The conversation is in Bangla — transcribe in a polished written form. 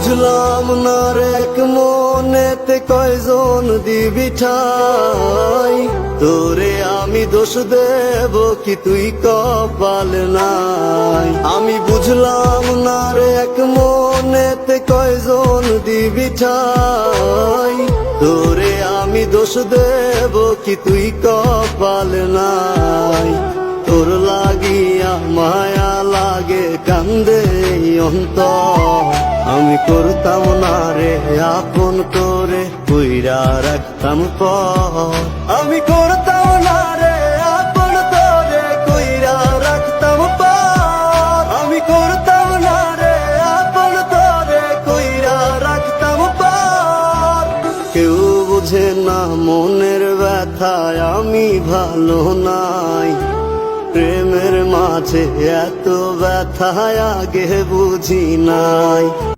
বুঝলাম না রে মনেতে কয়জন দিবি ঠাই, তোরে আমি দোষ দেব কি তুই কপাল নাই। আমি বুঝলাম না রে মনেতে কয়জন দিবি ঠাই, তোরে আমি দোষ দেব কি তুই কপাল নাই। তোর লাগিয়া মায়া লাগে কান্দে অন্তর, আমি করতাম না রে আপন করে কইরা রাখতাম পর। আমি করতাম না রে আপন করে কইরা রাখতাম পর। আমি করতাম না রে আপন করে কইরা রাখতাম পর। কেউ বুঝে না মনের ব্যথায় আমি ভালো নাই, প্রেমের মাঝে এত ব্যথা আগে বুঝি নাই।